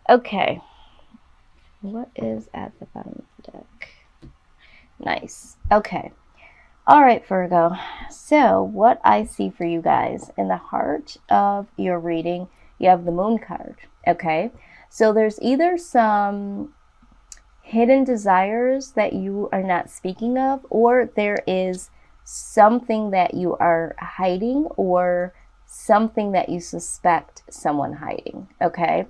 Okay. What is at the bottom of the deck? Nice. Okay. All right, Virgo. So, what I see for you guys in the heart of your reading, you have the Moon card. Okay. So, there's either some hidden desires that you are not speaking of, or there is something that you are hiding, or something that you suspect someone hiding. Okay.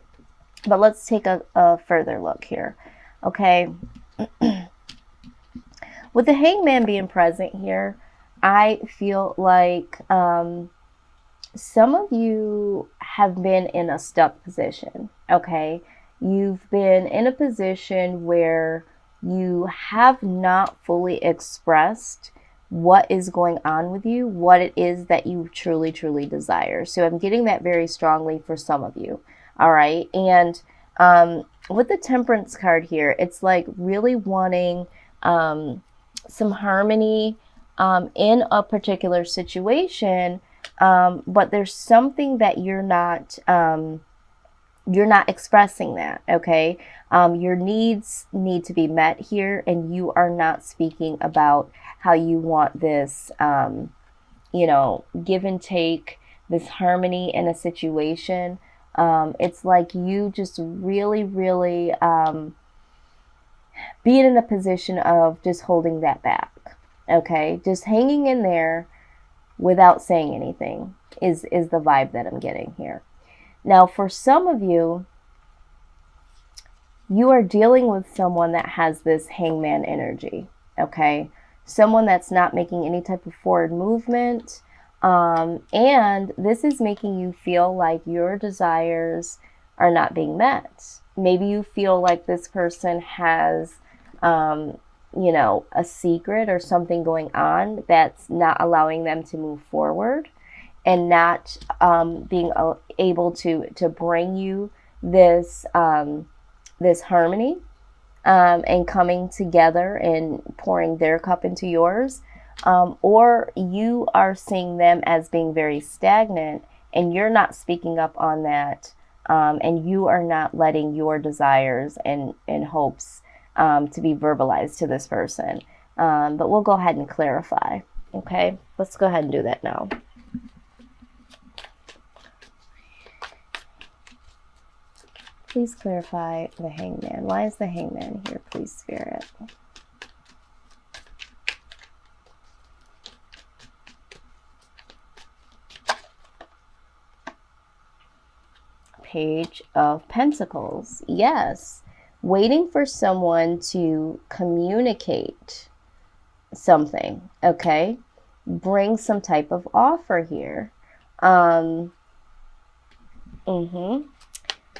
But let's take a further look here. Okay. With the hangman being present here, I feel like some of you have been in a stuck position. Okay. You've been in a position where you have not fully expressed what is going on with you, what it is that you truly, truly desire. So I'm getting that very strongly for some of you. All right. And with the Temperance card here, it's like really wanting some harmony in a particular situation, but there's something that you're not expressing that. Okay. Your needs need to be met here, and you are not speaking about how you want this, give and take, this harmony in a situation. It's like you just really, really being in a position of just holding that back. Okay. Just hanging in there without saying anything is the vibe that I'm getting here. Now, for some of you, you are dealing with someone that has this hangman energy, okay? Someone that's not making any type of forward movement. And this is making you feel like your desires are not being met. Maybe you feel like this person has, a secret or something going on that's not allowing them to move forward, and not being able to bring you this this harmony, and coming together and pouring their cup into yours, or you are seeing them as being very stagnant, and you're not speaking up on that, and you are not letting your desires and hopes to be verbalized to this person. But we'll go ahead and clarify. Okay, let's go ahead and do that now. Please clarify the hangman. Why is the hangman here, please, Spirit? Page of Pentacles. Yes. Waiting for someone to communicate something, okay? Bring some type of offer here.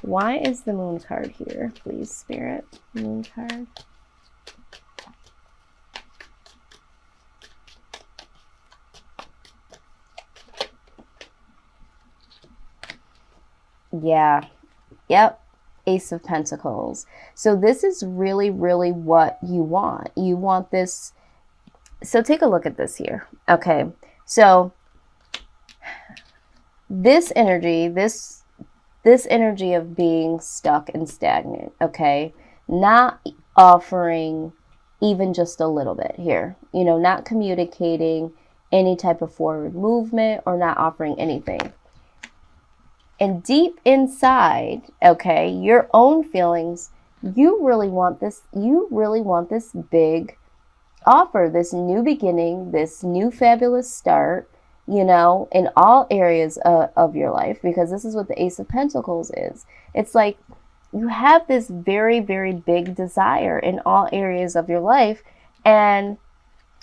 Why is the Moon card here, please, Spirit? Moon card. Yeah. Yep. Ace of Pentacles. So this is really, really what you want. You want this. So take a look at this here. Okay. So this energy, this energy of being stuck and stagnant, okay? Not offering even just a little bit here, not communicating any type of forward movement, or not offering anything. And deep inside, okay, your own feelings, you really want this big offer, this new beginning, this new fabulous start, in all areas of your life, because this is what the Ace of Pentacles is. It's like you have this very, very big desire in all areas of your life, and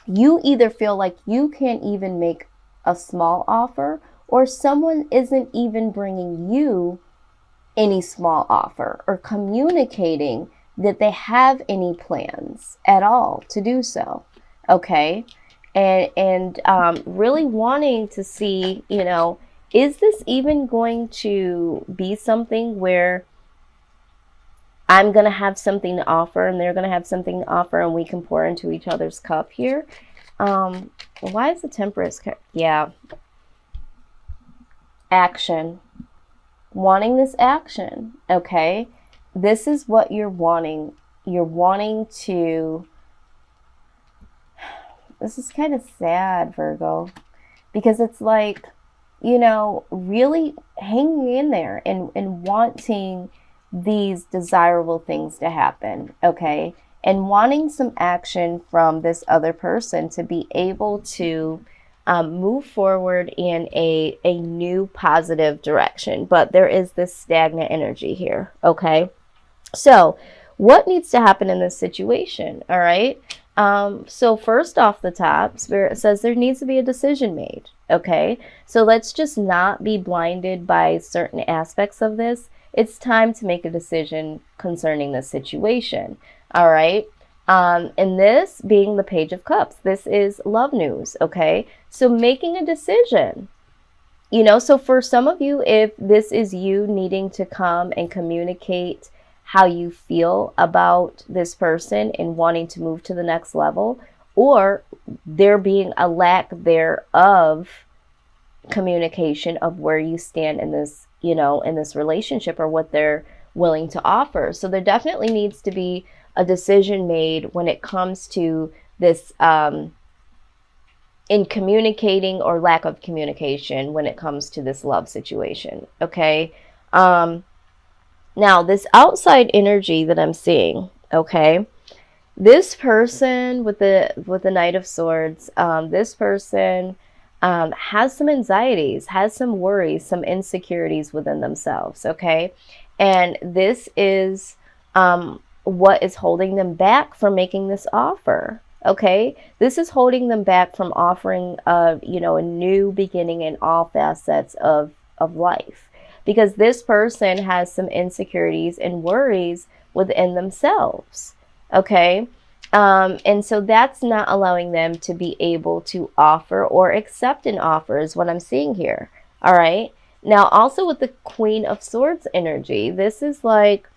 you either feel like you can't even make a small offer, or someone isn't even bringing you any small offer or communicating that they have any plans at all to do so. Okay. And really wanting to see, is this even going to be something where I'm going to have something to offer and they're going to have something to offer, and we can pour into each other's cup here? Why is the Temperance card? Yeah. Action. Wanting this action. Okay. this is what you're wanting. You're wanting to, this is kind of sad, Virgo, because it's like, you know, really hanging in there and wanting these desirable things to happen, okay? And wanting some action from this other person to be able to move forward in a new positive direction. But there is this stagnant energy here, okay? So, what needs to happen in this situation? All right. So first off the top, Spirit says there needs to be a decision made. Okay. So let's just not be blinded by certain aspects of this. It's time to make a decision concerning this situation. All right. And this being the Page of Cups, this is love news. Okay. So making a decision. You know, so for some of you, if this is you needing to come and communicate how you feel about this person and wanting to move to the next level, or there being a lack thereof communication of where you stand in this, you know, in this relationship or what they're willing to offer. So there definitely needs to be a decision made when it comes to this, in communicating or lack of communication when it comes to this love situation. Okay. Now this outside energy that I'm seeing, okay, this person with the Knight of Swords, this person has some anxieties, has some worries, some insecurities within themselves, okay? And this is what is holding them back from making this offer, okay? This is holding them back from offering, you know, a new beginning in all facets of life. Because this person has some insecurities and worries within themselves, okay? And so that's not allowing them to be able to offer or accept an offer is what I'm seeing here, all right? Now, also with the Queen of Swords energy, this is like,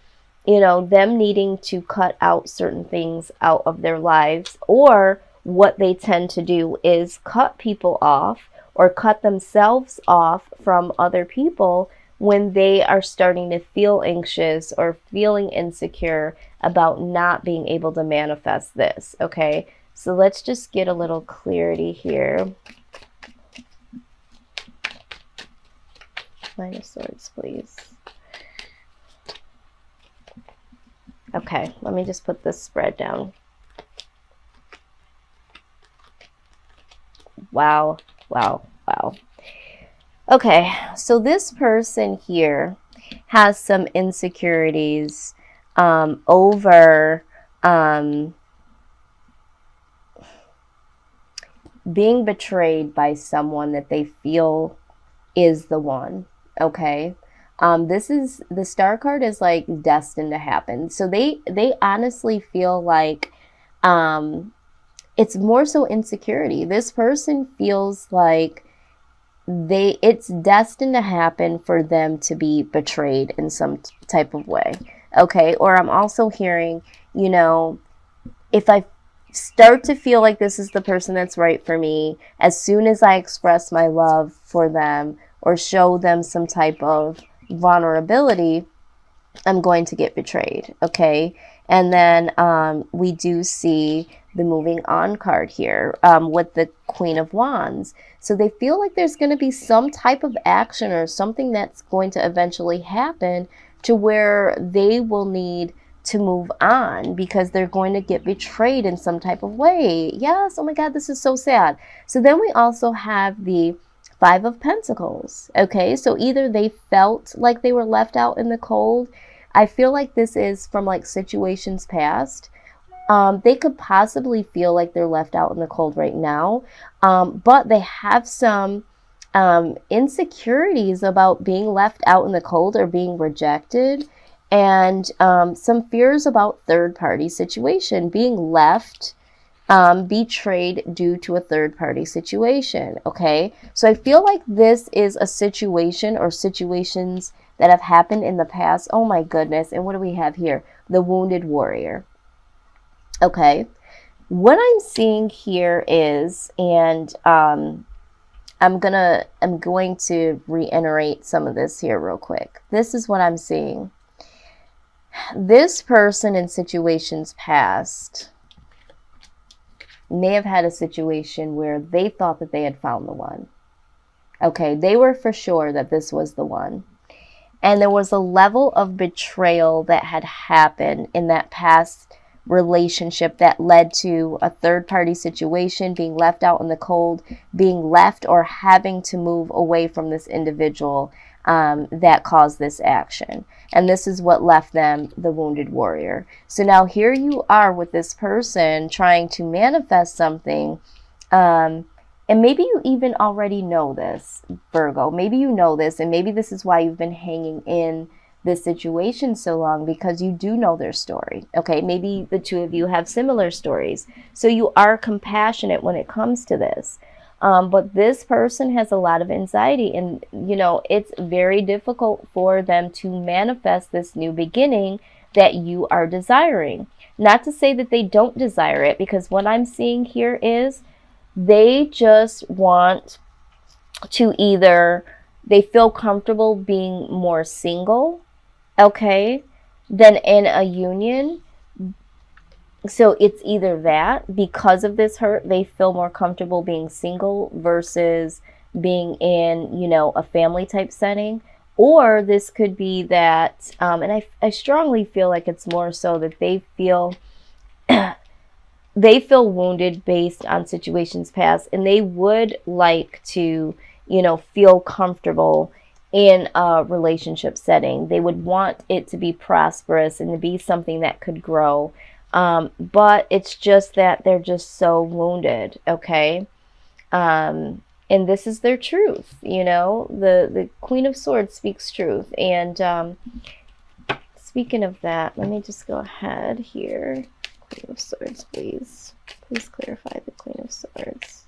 you know, them needing to cut out certain things out of their lives, or what they tend to do is cut people off or cut themselves off from other people when they are starting to feel anxious or feeling insecure about not being able to manifest this, okay? So let's just get a little clarity here. Nine of Swords, please. Okay, let me just put this spread down. Wow, wow, wow. Okay, so this person here has some insecurities over being betrayed by someone that they feel is the one, okay? This is, the Star card is like destined to happen. So they honestly feel like it's more so insecurity. This person feels like it's destined to happen for them to be betrayed in some type of way, okay? Or I'm also hearing, you know, if I start to feel like this is the person that's right for me, as soon as I express my love for them or show them some type of vulnerability, I'm going to get betrayed, okay? And then we do see the moving on card here with the Queen of Wands. So they feel like there's going to be some type of action or something that's going to eventually happen to where they will need to move on because they're going to get betrayed in some type of way. Yes, oh my God, this is so sad. So then we also have the Five of Pentacles, okay? So either they felt like they were left out in the cold. I feel like this is from like situations past. They could possibly feel like they're left out in the cold right now, but they have some insecurities about being left out in the cold or being rejected, and some fears about third-party situation, being left, betrayed due to a third-party situation, okay? So I feel like this is a situation or situations that have happened in the past. Oh my goodness. And what do we have here? The Wounded Warrior. Okay. What I'm seeing here is, and I'm going to reiterate some of this here real quick. This is what I'm seeing. This person in situations past may have had a situation where they thought that they had found the one. Okay, they were for sure that this was the one. And there was a level of betrayal that had happened in that past relationship that led to a third party situation, being left out in the cold, being left or having to move away from this individual that caused this action. And this is what left them the wounded warrior. So now here you are with this person trying to manifest something. And maybe you even already know this, Virgo. Maybe you know this, and maybe this is why you've been hanging in this situation so long, because you do know their story. Okay, maybe the two of you have similar stories. So you are compassionate when it comes to this. But this person has a lot of anxiety, and, you know, it's very difficult for them to manifest this new beginning that you are desiring. Not to say that they don't desire it, because what I'm seeing here is they just want to they feel comfortable being more single, okay, than in a union. So it's either that, because of this hurt, they feel more comfortable being single versus being in, you know, a family type setting. Or this could be that, and I strongly feel like it's more so that they feel wounded based on situations past, and they would like to, you know, feel comfortable in a relationship setting. They would want it to be prosperous and to be something that could grow. But it's just that they're just so wounded, okay? And this is their truth, you know? The Queen of Swords speaks truth. And speaking of that, let me just go ahead here. Queen of Swords, please. Please clarify the Queen of Swords.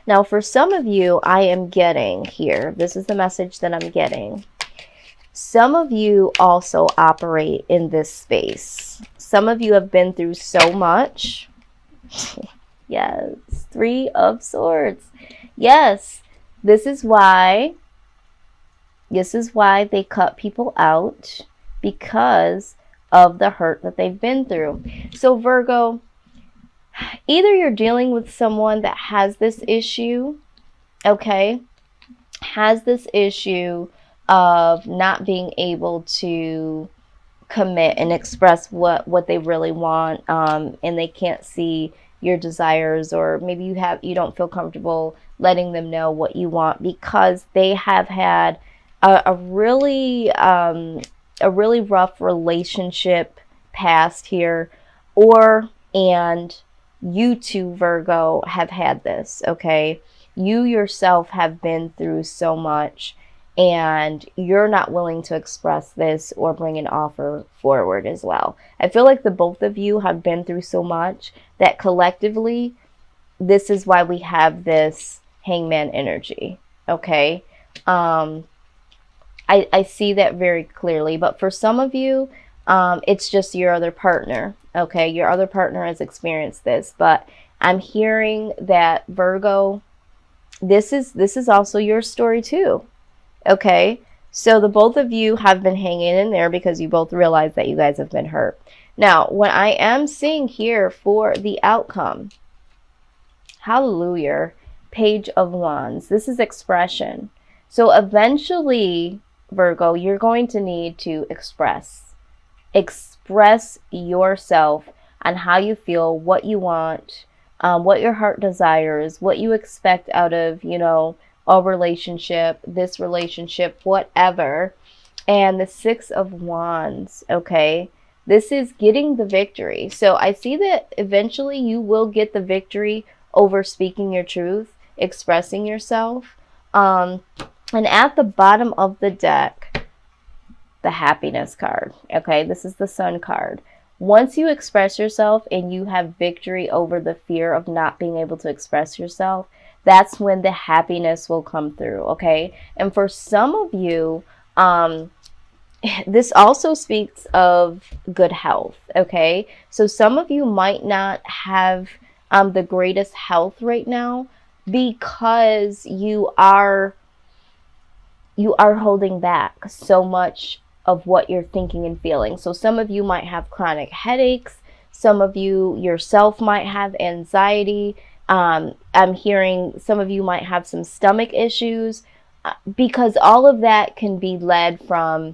Now, for some of you, I am getting here, this is the message that I'm getting. Some of you also operate in this space. Some of you have been through so much. Yes, Three of Swords. Yes, this is why they cut people out, because of the hurt that they've been through. So Virgo, either you're dealing with someone that has this issue, okay, has this issue of not being able to commit and express what they really want, and they can't see your desires, or maybe you don't feel comfortable letting them know what you want because they have had a really rough relationship past here, and you too, Virgo, have had this, okay? You yourself have been through so much, and you're not willing to express this or bring an offer forward as well. I feel like the both of you have been through so much that collectively, this is why we have this Hangman energy, okay? I see that very clearly, but for some of you, it's just your other partner, okay? Your other partner has experienced this, but I'm hearing that, Virgo, this is also your story too. Okay, so the both of you have been hanging in there because you both realize that you guys have been hurt. Now, what I am seeing here for the outcome, hallelujah, Page of Wands. This is expression. So eventually, Virgo, you're going to need to express yourself on how you feel, what you want, what your heart desires, what you expect out of, you know, a relationship, this relationship, whatever. And the Six of Wands, okay? This is getting the victory. So I see that eventually you will get the victory over speaking your truth, expressing yourself. And at the bottom of the deck, the Happiness card, okay? This is the Sun card. Once you express yourself and you have victory over the fear of not being able to express yourself, that's when the happiness will come through, okay? And for some of you, this also speaks of good health, okay? So some of you might not have the greatest health right now, because you are holding back so much of what you're thinking and feeling. So some of you might have chronic headaches. Some of you yourself might have anxiety. I'm hearing some of you might have some stomach issues, because all of that can be led from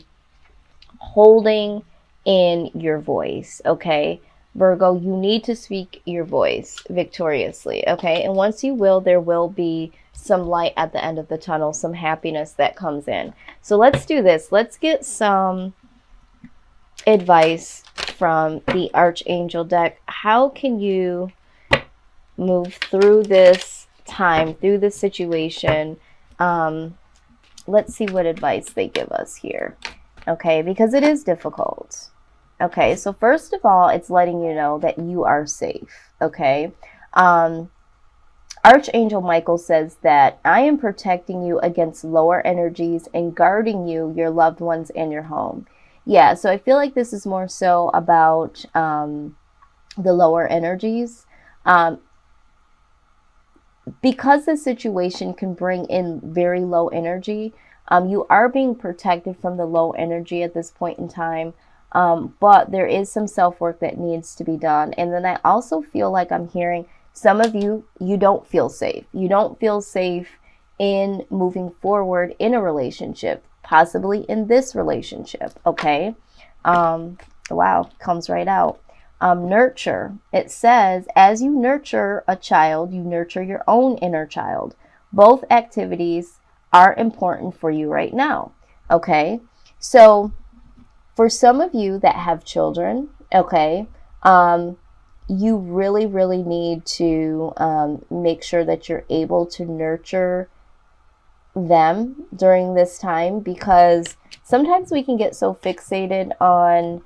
holding in your voice, okay? Virgo, you need to speak your voice victoriously, okay? And once you will, there will be some light at the end of the tunnel, some happiness that comes in. So let's do this. Let's get some advice from the Archangel deck. How can you move through this time, through this situation? Let's see what advice they give us here. Okay, because it is difficult. Okay, so first of all, it's letting you know that you are safe. Okay. Archangel Michael says that I am protecting you against lower energies and guarding you, your loved ones, and your home. Yeah, so I feel like this is more so about the lower energies. Because the situation can bring in very low energy, you are being protected from the low energy at this point in time. But there is some self-work that needs to be done. And then I also feel like I'm hearing some of you, you don't feel safe. You don't feel safe in moving forward in a relationship, possibly in this relationship, okay? Wow, comes right out. Nurture. It says, as you nurture a child, you nurture your own inner child. Both activities are important for you right now, okay? So for some of you that have children, okay, you really, really need to make sure that you're able to nurture them during this time, because sometimes we can get so fixated on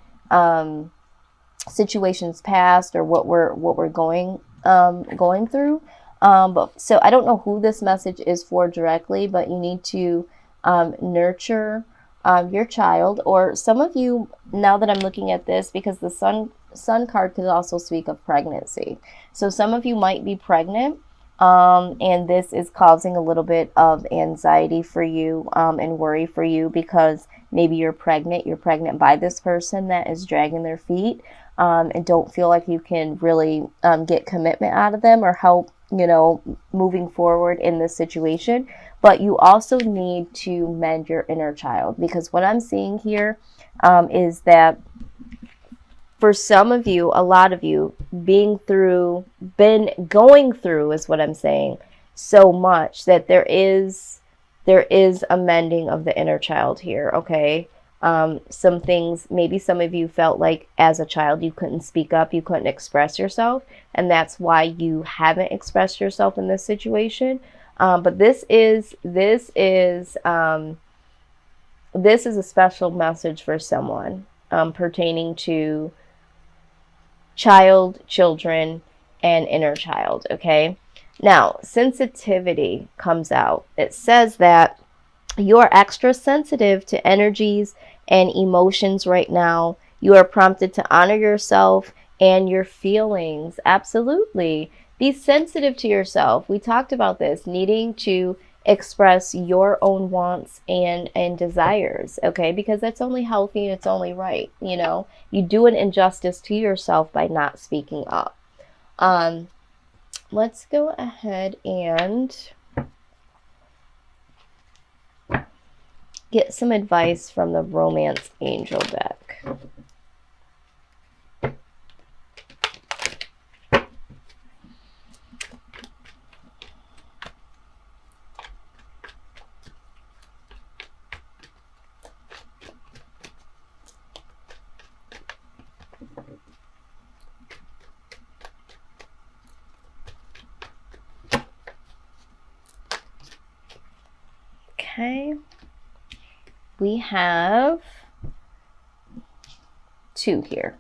situations past or what we're going through. But so I don't know who this message is for directly, but you need to nurture your child. Or some of you, now that I'm looking at this, because the sun card could also speak of pregnancy. So some of you might be pregnant, and this is causing a little bit of anxiety for you and worry for you, because maybe you're pregnant by this person that is dragging their feet, and don't feel like you can really get commitment out of them or help, moving forward in this situation. But you also need to mend your inner child, because what I'm seeing here is that for some of you, a lot of you, been going through is what I'm saying, so much that there is a mending of the inner child here, okay? Some things, maybe some of you felt like as a child you couldn't speak up, you couldn't express yourself, and that's why you haven't expressed yourself in this situation. But this is a special message for someone pertaining to children, and inner child, okay? Now, sensitivity comes out. It says that you're extra sensitive to energies and emotions right now. You are prompted to honor yourself and your feelings. Absolutely. Be sensitive to yourself. We talked about this, needing to express your own wants and desires, okay? Because that's only healthy and it's only right, You do an injustice to yourself by not speaking up. Let's go ahead and get some advice from the Romance Angel deck. Okay, we have 2 here.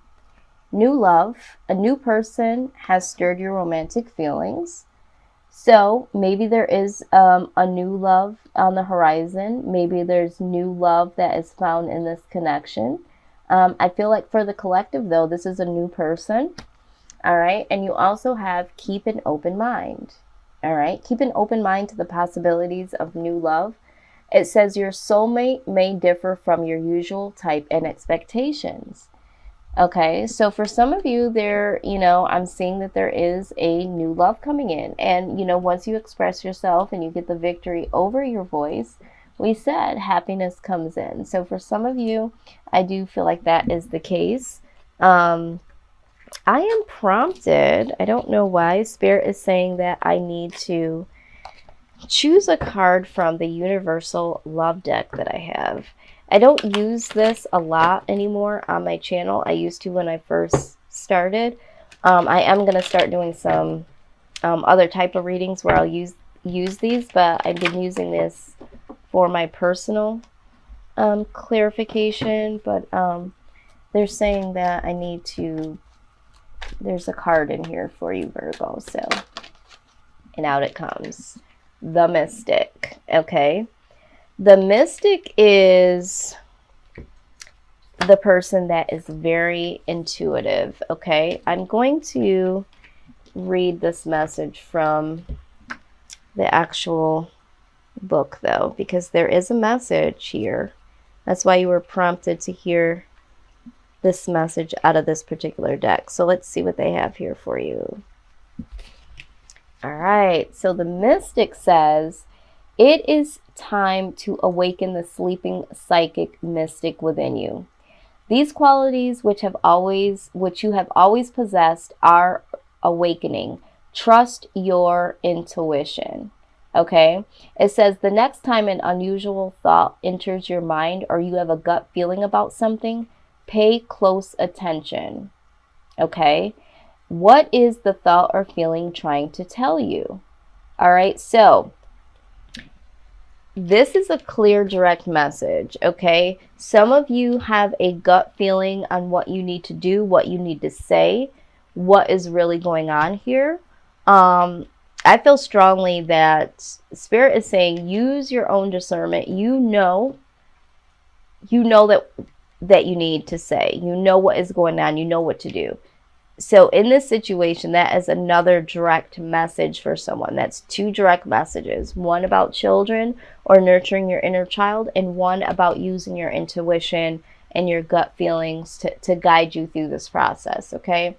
New love. A new person has stirred your romantic feelings. So maybe there is a new love on the horizon. Maybe there's new love that is found in this connection. I feel like for the collective, though, this is a new person. All right. And you also have keep an open mind. All right. Keep an open mind to the possibilities of new love. It says your soulmate may differ from your usual type and expectations. Okay, so for some of you, I'm seeing that there is a new love coming in. And, once you express yourself and you get the victory over your voice, we said happiness comes in. So for some of you, I do feel like that is the case. I am prompted. I don't know why. Spirit is saying that I need to choose a card from the Universal Love deck that I have. I don't use this a lot anymore on my channel. I used to when I first started. I am going to start doing some other type of readings where I'll use these, but I've been using this for my personal clarification. But they're saying that I need to, there's a card in here for you, Virgo. So, and out it comes. The Mystic. Okay. The Mystic is the person that is very intuitive. Okay. I'm going to read this message from the actual book though, because there is a message here. That's why you were prompted to hear this message out of this particular deck. So let's see what they have here for you. All right. So the Mystic says, it is time to awaken the sleeping psychic mystic within you. These qualities which you have always possessed are awakening. Trust your intuition. Okay? It says the next time an unusual thought enters your mind or you have a gut feeling about something, pay close attention. Okay? What is the thought or feeling trying to tell you? All right? So, this is a clear, direct message, okay? Some of you have a gut feeling on what you need to do, what you need to say, what is really going on here. I feel strongly that Spirit is saying use your own discernment. You know that you need to say. You know what is going on. You know what to do. So in this situation, that is another direct message for someone. That's two direct messages. One about children or nurturing your inner child, and one about using your intuition and your gut feelings to guide you through this process, okay?